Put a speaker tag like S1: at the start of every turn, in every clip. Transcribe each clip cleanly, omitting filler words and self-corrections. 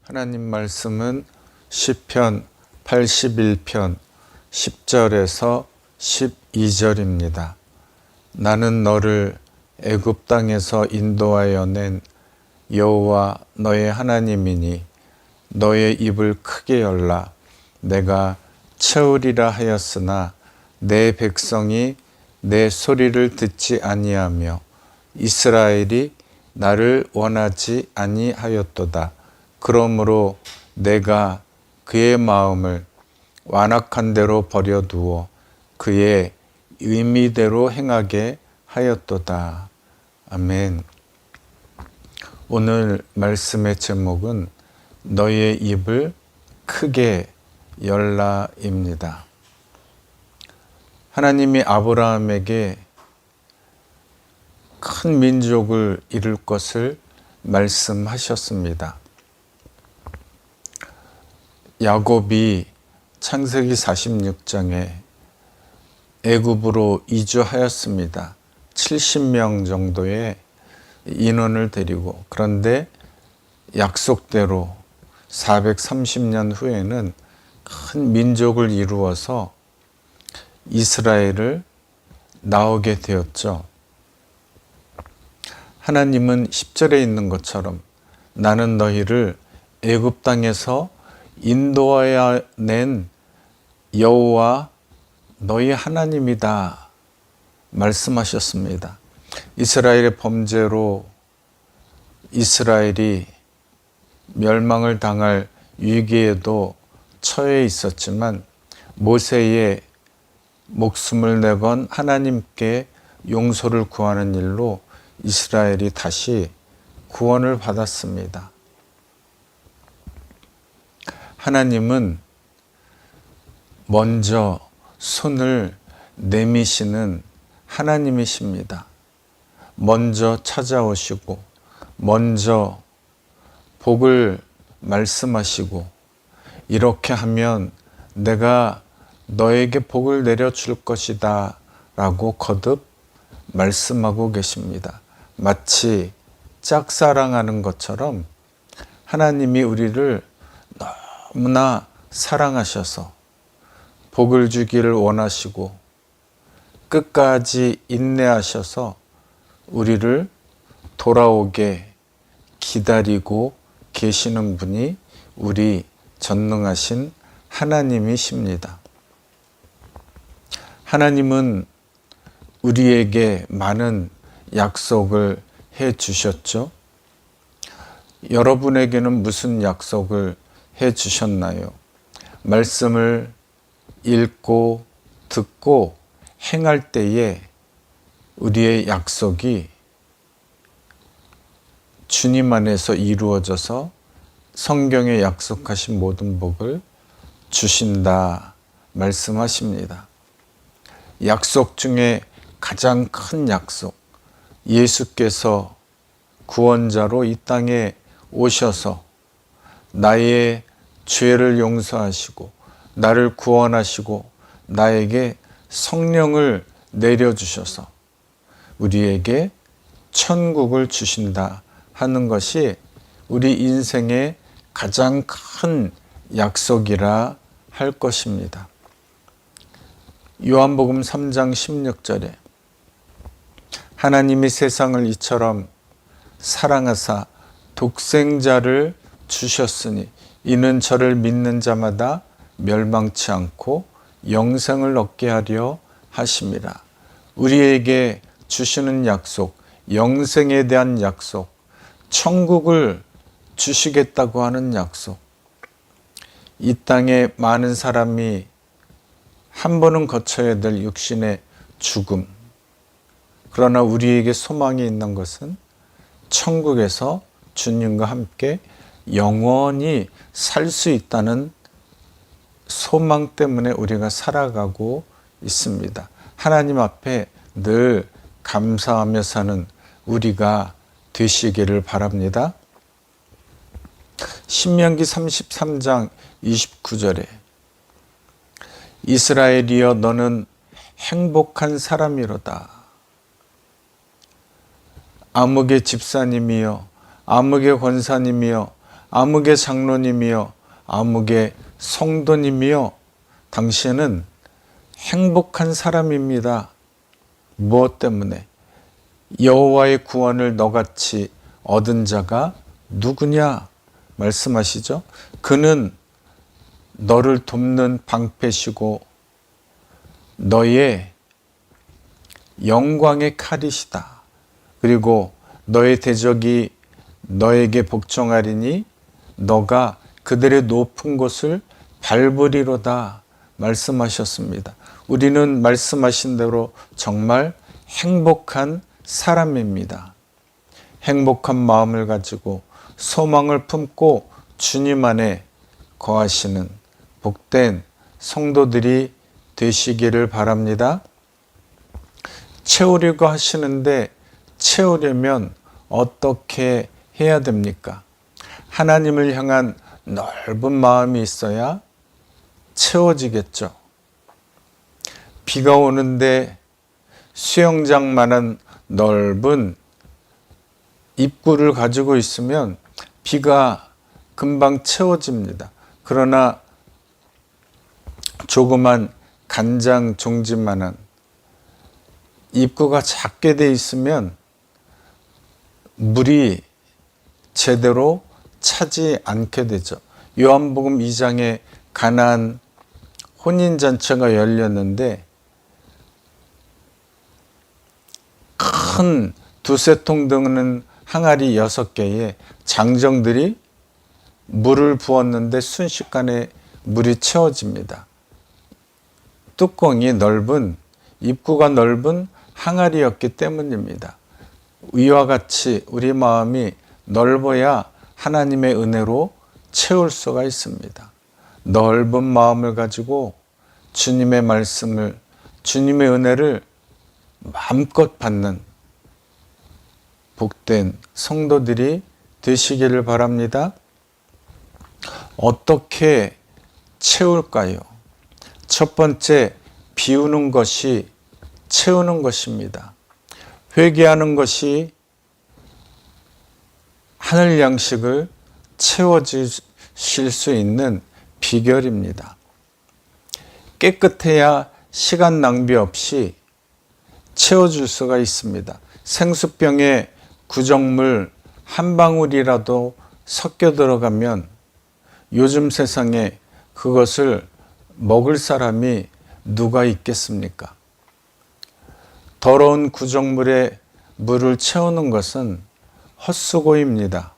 S1: 하나님 말씀은 시편 81편 10절에서 12절입니다. 나는 너를 애굽 땅에서 인도하여 낸 여호와 너의 하나님이니 너의 입을 크게 열라 내가 채우리라 하였으나 내 백성이 내 소리를 듣지 아니하며 이스라엘이 나를 원하지 아니하였도다. 그러므로 내가 그의 마음을 완악한 대로 버려두어 그의 의미대로 행하게 하였도다. 아멘. 오늘 말씀의 제목은 너의 입을 크게 열라입니다. 하나님이 아브라함에게 큰 민족을 이룰 것을 말씀하셨습니다. 야곱이 창세기 46장에 애굽으로 이주하였습니다. 70명 정도의 인원을 데리고. 그런데 약속대로 430년 후에는 큰 민족을 이루어서 이스라엘을 나오게 되었죠. 하나님은 10절에 있는 것처럼 나는 너희를 애굽 땅에서 인도하여 낸 여호와 너희 하나님이다 말씀하셨습니다. 이스라엘의 범죄로 이스라엘이 멸망을 당할 위기에도 처해 있었지만 모세의 목숨을 내건 하나님께 용서를 구하는 일로 이스라엘이 다시 구원을 받았습니다. 하나님은 먼저 손을 내미시는 하나님이십니다. 먼저 찾아오시고 먼저 복을 말씀하시고 이렇게 하면 내가 너에게 복을 내려줄 것이다 라고 거듭 말씀하고 계십니다. 마치 짝사랑하는 것처럼 하나님이 우리를 너무나 사랑하셔서 복을 주기를 원하시고 끝까지 인내하셔서 우리를 돌아오게 기다리고 계시는 분이 우리 전능하신 하나님이십니다. 하나님은 우리에게 많은 약속을 해 주셨죠. 여러분에게는 무슨 약속을 해 주셨나요? 말씀을 읽고 듣고 행할 때에 우리의 약속이 주님 안에서 이루어져서 성경에 약속하신 모든 복을 주신다 말씀하십니다. 약속 중에 가장 큰 약속, 예수께서 구원자로 이 땅에 오셔서 나의 죄를 용서하시고 나를 구원하시고 나에게 성령을 내려주셔서 우리에게 천국을 주신다 하는 것이 우리 인생의 가장 큰 약속이라 할 것입니다. 요한복음 3장 16절에 하나님이 세상을 이처럼 사랑하사 독생자를 주셨으니 이는 저를 믿는 자마다 멸망치 않고 영생을 얻게 하려 하심이라. 우리에게 주시는 약속, 영생에 대한 약속, 천국을 주시겠다고 하는 약속. 이 땅에 많은 사람이 한 번은 거쳐야 될 육신의 죽음. 그러나 우리에게 소망이 있는 것은 천국에서 주님과 함께 영원히 살 수 있다는 소망 때문에 우리가 살아가고 있습니다. 하나님 앞에 늘 감사하며 사는 우리가 되시기를 바랍니다. 신명기 33장 29절에 이스라엘이여 너는 행복한 사람이로다. 암흑의 집사님이여 암흑의 권사님이여 아무개 장로님이여 아무개 성도님이여 당신은 행복한 사람입니다. 무엇 때문에? 여호와의 구원을 너같이 얻은 자가 누구냐 말씀하시죠. 그는 너를 돕는 방패시고 너의 영광의 칼이시다. 그리고 너의 대적이 너에게 복종하리니 너가 그들의 높은 곳을 밟으리로다 말씀하셨습니다. 우리는 말씀하신 대로 정말 행복한 사람입니다. 행복한 마음을 가지고 소망을 품고 주님 안에 거하시는 복된 성도들이 되시기를 바랍니다. 채우려고 하시는데 채우려면 어떻게 해야 됩니까? 하나님을 향한 넓은 마음이 있어야 채워지겠죠. 비가 오는데 수영장만한 넓은 입구를 가지고 있으면 비가 금방 채워집니다. 그러나 조그만 간장 종지만한 입구가 작게 돼 있으면 물이 제대로 차지 않게 되죠. 요한복음 2장에 가나안 혼인잔치가 열렸는데 큰 두세 통 드는 항아리 6개에 장정들이 물을 부었는데 순식간에 물이 채워집니다. 뚜껑이 넓은, 입구가 넓은 항아리였기 때문입니다. 이와 같이 우리 마음이 넓어야 하나님의 은혜로 채울 수가 있습니다. 넓은 마음을 가지고 주님의 말씀을, 주님의 은혜를 마음껏 받는 복된 성도들이 되시기를 바랍니다. 어떻게 채울까요? 첫 번째, 비우는 것이 채우는 것입니다. 회개하는 것이 하늘 양식을 채워주실 수 있는 비결입니다. 깨끗해야 시간 낭비 없이 채워줄 수가 있습니다. 생수병에 구정물 한 방울이라도 섞여 들어가면 요즘 세상에 그것을 먹을 사람이 누가 있겠습니까? 더러운 구정물에 물을 채우는 것은 헛수고입니다.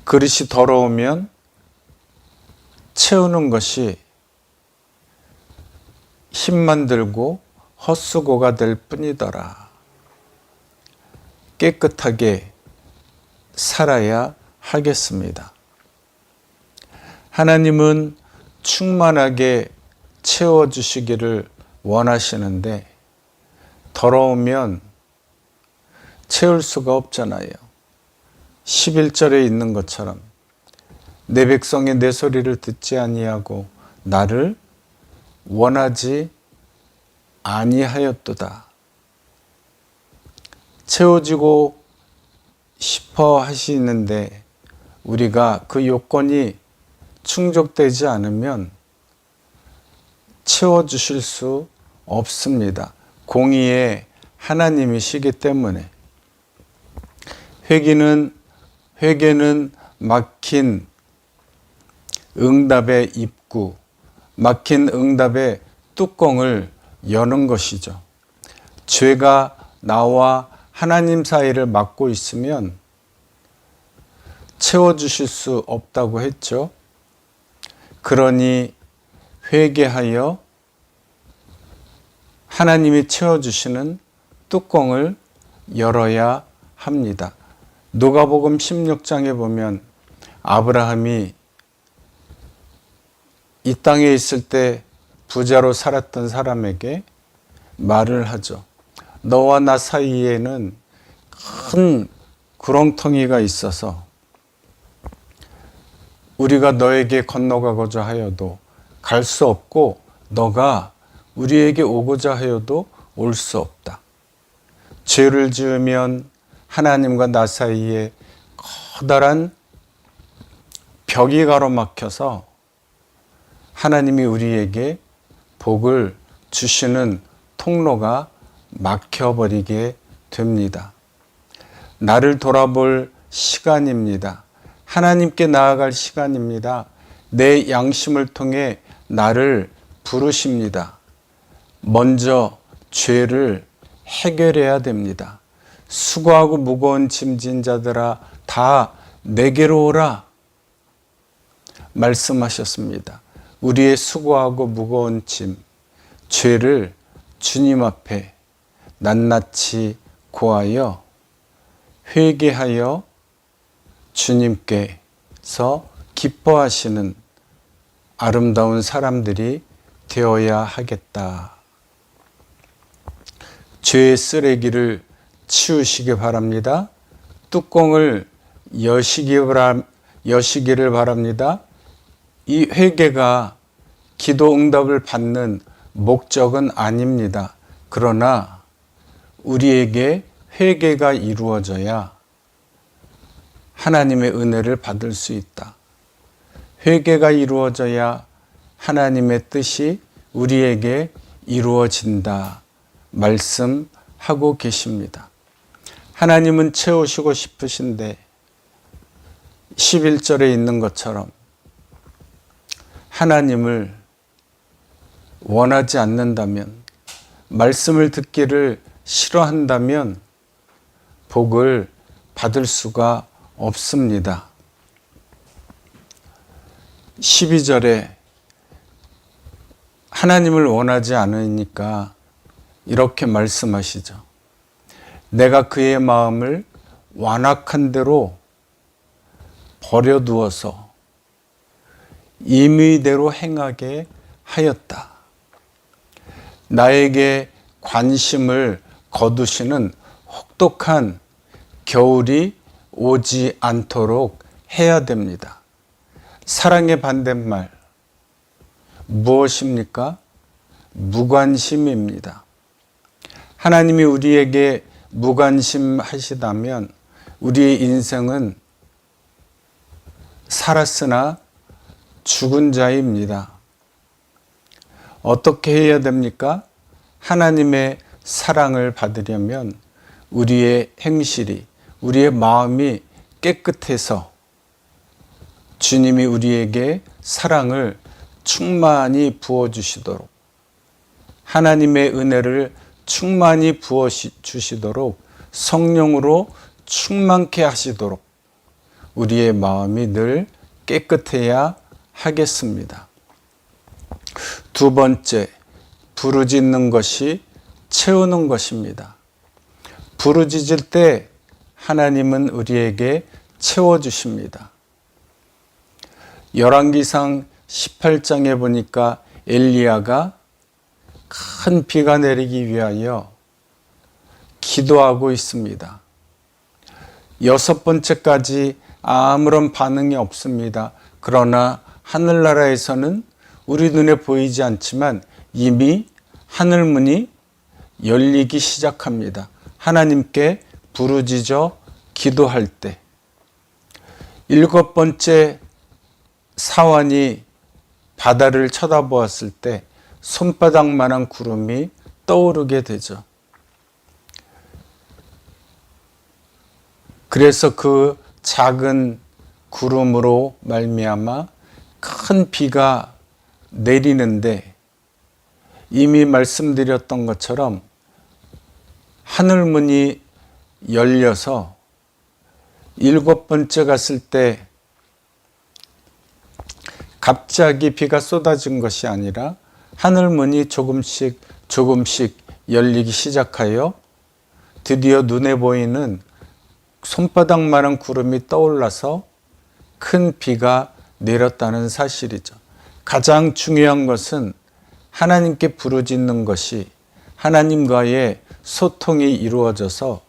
S1: 그릇이 더러우면 채우는 것이 힘만 들고 헛수고가 될 뿐이더라. 깨끗하게 살아야 하겠습니다. 하나님은 충만하게 채워주시기를 원하시는데 더러우면 채울 수가 없잖아요. 11절에 있는 것처럼 내 백성이 내 소리를 듣지 아니하고 나를 원하지 아니하였도다. 채워지고 싶어 하시는데 우리가 그 요건이 충족되지 않으면 채워주실 수 없습니다. 공의의 하나님이시기 때문에 회개는 막힌 응답의 입구, 막힌 응답의 뚜껑을 여는 것이죠. 죄가 나와 하나님 사이를 막고 있으면 채워주실 수 없다고 했죠. 그러니 회개하여 하나님이 채워주시는 뚜껑을 열어야 합니다. 누가복음 16장에 보면 아브라함이 이 땅에 있을 때 부자로 살았던 사람에게 말을 하죠. 너와 나 사이에는 큰 구렁텅이가 있어서 우리가 너에게 건너가고자 하여도 갈 수 없고 너가 우리에게 오고자 하여도 올 수 없다. 죄를 지으면 하나님과 나 사이에 커다란 벽이 가로막혀서 하나님이 우리에게 복을 주시는 통로가 막혀버리게 됩니다. 나를 돌아볼 시간입니다. 하나님께 나아갈 시간입니다. 내 양심을 통해 나를 부르십니다. 먼저 죄를 해결해야 됩니다. 수고하고 무거운 짐진 자들아 다 내게로 오라 말씀하셨습니다. 우리의 수고하고 무거운 짐, 죄를 주님 앞에 낱낱이 고하여 회개하여 주님께서 기뻐하시는 아름다운 사람들이 되어야 하겠다. 죄의 쓰레기를 치우시기 바랍니다. 뚜껑을 여시기를 바랍니다. 이 회개가 기도 응답을 받는 목적은 아닙니다. 그러나 우리에게 회개가 이루어져야 하나님의 은혜를 받을 수 있다. 회개가 이루어져야 하나님의 뜻이 우리에게 이루어진다 말씀하고 계십니다. 하나님은 채우시고 싶으신데 11절에 있는 것처럼 하나님을 원하지 않는다면, 말씀을 듣기를 싫어한다면 복을 받을 수가 없습니다. 12절에 하나님을 원하지 않으니까 이렇게 말씀하시죠. 내가 그의 마음을 완악한 대로 버려두어서 임의대로 행하게 하였다. 나에게 관심을 거두시는 혹독한 겨울이 오지 않도록 해야 됩니다. 사랑의 반대말 무엇입니까? 무관심입니다. 하나님이 우리에게 무관심하시다면 우리의 인생은 살았으나 죽은 자입니다. 어떻게 해야 됩니까? 하나님의 사랑을 받으려면 우리의 행실이, 우리의 마음이 깨끗해서 주님이 우리에게 사랑을 충만히 부어주시도록, 하나님의 은혜를 충만히 부어주시도록, 성령으로 충만케 하시도록 우리의 마음이 늘 깨끗해야 하겠습니다. 두 번째, 부르짖는 것이 채우는 것입니다. 부르짖을 때 하나님은 우리에게 채워주십니다. 열왕기상 18장에 보니까 엘리야가 큰 비가 내리기 위하여 기도하고 있습니다. 6번째까지 아무런 반응이 없습니다. 그러나 하늘나라에서는 우리 눈에 보이지 않지만 이미 하늘문이 열리기 시작합니다. 하나님께 부르짖어 기도할 때. 7번째 사환이 바다를 쳐다보았을 때 손바닥만한 구름이 떠오르게 되죠. 그래서 그 작은 구름으로 말미암아 큰 비가 내리는데, 이미 말씀드렸던 것처럼 하늘문이 열려서 7번째 갔을 때 갑자기 비가 쏟아진 것이 아니라 하늘문이 조금씩 열리기 시작하여 드디어 눈에 보이는 손바닥만한 구름이 떠올라서 큰 비가 내렸다는 사실이죠. 가장 중요한 것은 하나님께 부르짖는 것이 하나님과의 소통이 이루어져서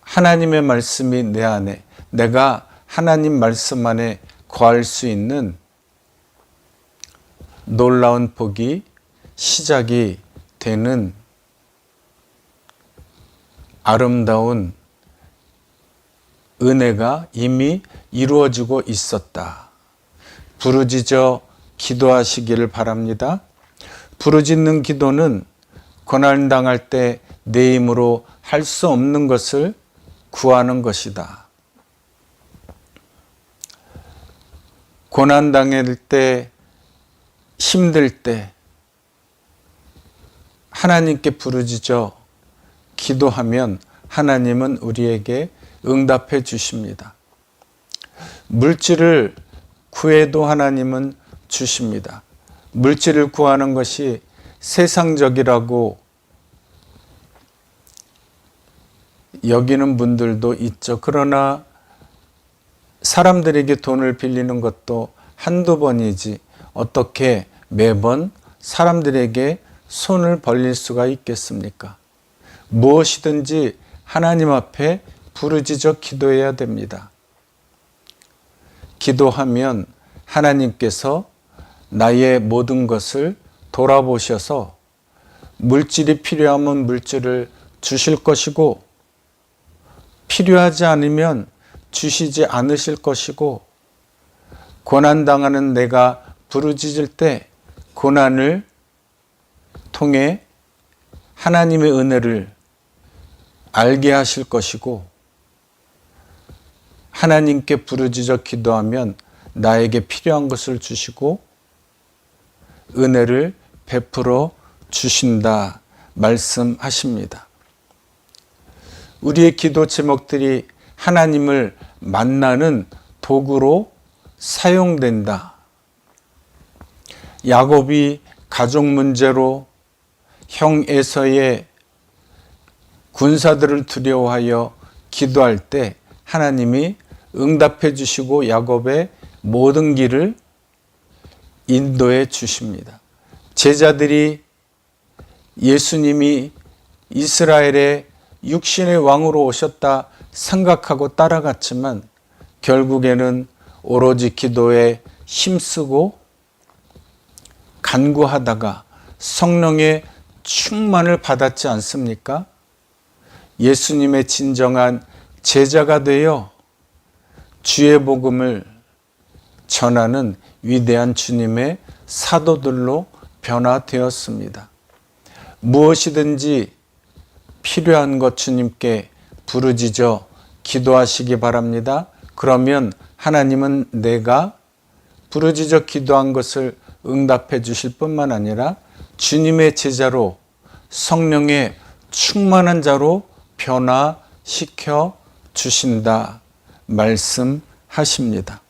S1: 하나님의 말씀이 내 안에, 내가 하나님 말씀 안에 거할 수 있는 놀라운 복이 시작이 되는 아름다운 은혜가 이미 이루어지고 있었다. 부르짖어 기도하시기를 바랍니다. 부르짖는 기도는 고난당할 때 내 힘으로 할 수 없는 것을 구하는 것이다. 고난당할 때, 힘들 때 하나님께 부르짖어 기도하면 하나님은 우리에게 응답해 주십니다. 물질을 구해도 하나님은 주십니다. 물질을 구하는 것이 세상적이라고 여기는 분들도 있죠. 그러나 사람들에게 돈을 빌리는 것도 한두 번이지 어떻게 매번 사람들에게 손을 벌릴 수가 있겠습니까? 무엇이든지 하나님 앞에 부르짖어 기도해야 됩니다. 기도하면 하나님께서 나의 모든 것을 돌아보셔서 물질이 필요하면 물질을 주실 것이고 필요하지 않으면 주시지 않으실 것이고 고난당하는 내가 부르짖을 때 고난을 통해 하나님의 은혜를 알게 하실 것이고 하나님께 부르짖어 기도하면 나에게 필요한 것을 주시고 은혜를 베풀어 주신다 말씀하십니다. 우리의 기도 제목들이 하나님을 만나는 도구로 사용된다. 야곱이 가족 문제로 형 에서의 군사들을 두려워하여 기도할 때 하나님이 응답해 주시고 야곱의 모든 길을 인도해 주십니다. 제자들이 예수님이 이스라엘의 육신의 왕으로 오셨다 생각하고 따라갔지만 결국에는 오로지 기도에 힘쓰고 간구하다가 성령의 충만을 받았지 않습니까? 예수님의 진정한 제자가 되어 주의 복음을 전하는 위대한 주님의 사도들로 변화되었습니다. 무엇이든지 필요한 것 주님께 부르짖어 기도하시기 바랍니다. 그러면 하나님은 내가 부르짖어 기도한 것을 응답해 주실 뿐만 아니라 주님의 제자로 성령의 충만한 자로 변화시켜 주신다 말씀하십니다.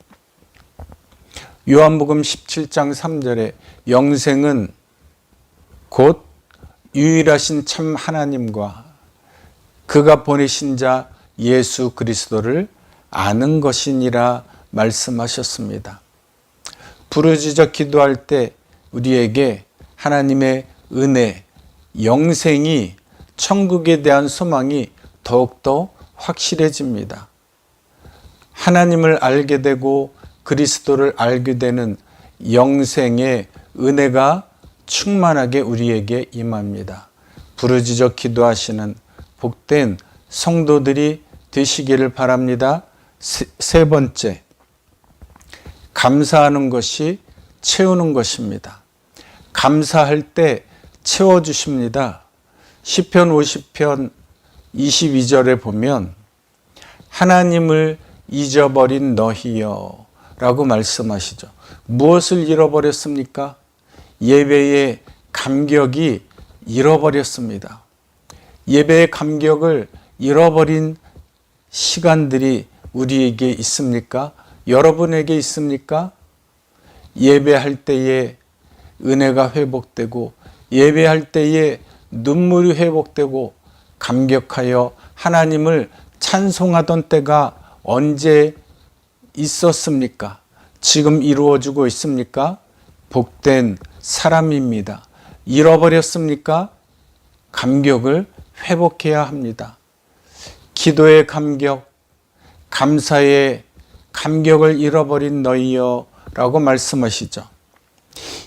S1: 요한복음 17장 3절에 영생은 곧 유일하신 참 하나님과 그가 보내신 자 예수 그리스도를 아는 것이니라 말씀하셨습니다. 부르짖어 기도할 때 우리에게 하나님의 은혜, 영생이 천국에 대한 소망이 더욱더 확실해집니다. 하나님을 알게 되고 그리스도를 알게 되는 영생의 은혜가 충만하게 우리에게 임합니다. 부르짖어 기도하시는 복된 성도들이 되시기를 바랍니다. 세 번째, 감사하는 것이 채우는 것입니다. 감사할 때 채워주십니다. 시편 50편 22절에 보면 하나님을 잊어버린 너희여 라고 말씀하시죠. 무엇을 잃어버렸습니까? 예배의 감격이 잃어버렸습니다. 예배의 감격을 잃어버린 시간들이 우리에게 있습니까? 여러분에게 있습니까? 예배할 때에 은혜가 회복되고 예배할 때에 눈물이 회복되고 감격하여 하나님을 찬송하던 때가 언제 있었습니까? 지금 이루어지고 있습니까? 복된 사람입니다. 잃어버렸습니까? 감격을 회복해야 합니다. 기도의 감격, 감사의 감격을 잃어버린 너희여 라고 말씀하시죠.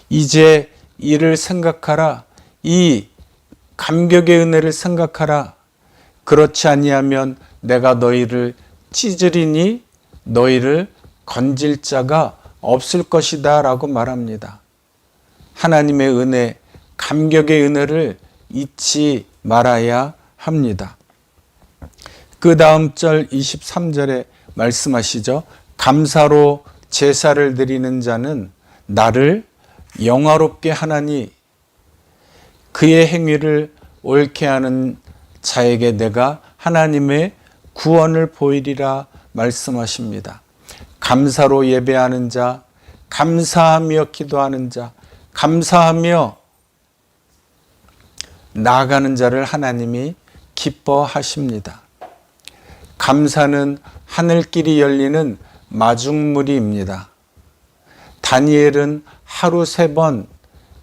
S1: 이제 이를 생각하라. 이 감격의 은혜를 생각하라. 그렇지 아니하면 내가 너희를 찢으리니 너희를 건질 자가 없을 것이다 라고 말합니다. 하나님의 은혜, 감격의 은혜를 잊지 말아야 합니다. 그 다음 절 23절에 말씀하시죠. 감사로 제사를 드리는 자는 나를 영화롭게 하나니 그의 행위를 옳게 하는 자에게 내가 하나님의 구원을 보이리라 말씀하십니다. 감사로 예배하는 자, 감사하며 기도하는 자, 감사하며 나아가는 자를 하나님이 기뻐하십니다. 감사는 하늘길이 열리는 마중물이입니다. 다니엘은 하루 3번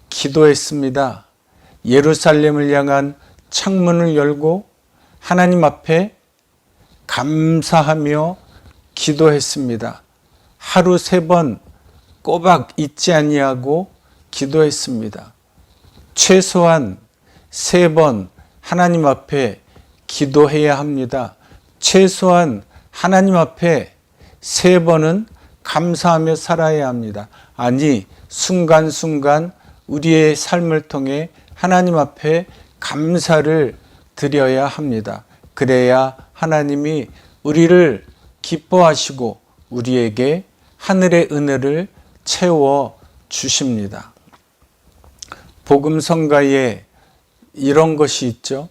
S1: 기도했습니다. 예루살렘을 향한 창문을 열고 하나님 앞에 감사하며 기도했습니다. 하루 3번 꼬박 잊지 아니하고 기도했습니다. 최소한 3번 하나님 앞에 기도해야 합니다. 최소한 하나님 앞에 3번은 감사하며 살아야 합니다. 아니, 순간순간 우리의 삶을 통해 하나님 앞에 감사를 드려야 합니다. 그래야 하나님이 우리를 기뻐하시고 우리에게 하늘의 은혜를 채워 주십니다. 복음성가에 이런 것이 있죠.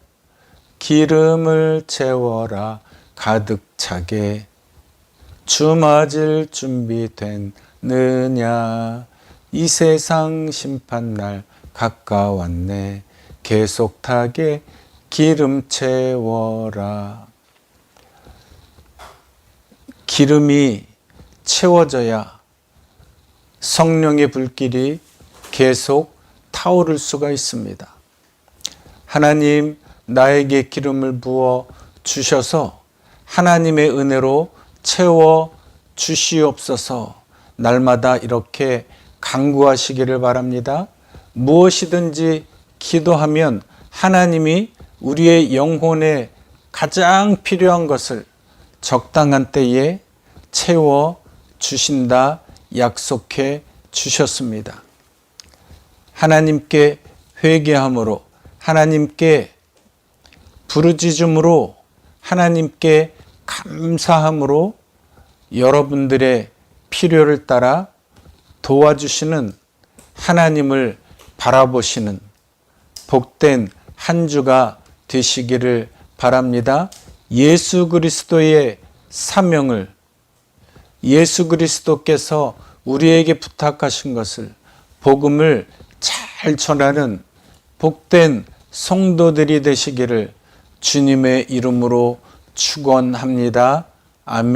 S1: 기름을 채워라 가득 차게 주 맞을 준비됐느냐 이 세상 심판날 가까웠네 계속 타게 기름 채워라. 기름이 채워져야 성령의 불길이 계속 타오를 수가 있습니다. 하나님 나에게 기름을 부어 주셔서 하나님의 은혜로 채워 주시옵소서. 날마다 이렇게 간구하시기를 바랍니다. 무엇이든지 기도하면 하나님이 우리의 영혼에 가장 필요한 것을 적당한 때에 채워 주신다 약속해 주셨습니다. 하나님께 회개함으로, 하나님께 부르짖음으로, 하나님께 감사함으로 여러분들의 필요를 따라 도와주시는 하나님을 바라보시는 복된 한 주가 되시기를 바랍니다. 예수 그리스도의 사명을, 예수 그리스도께서 우리에게 부탁하신 것을, 복음을 잘 전하는 복된 성도들이 되시기를 주님의 이름으로 축원합니다. 아멘.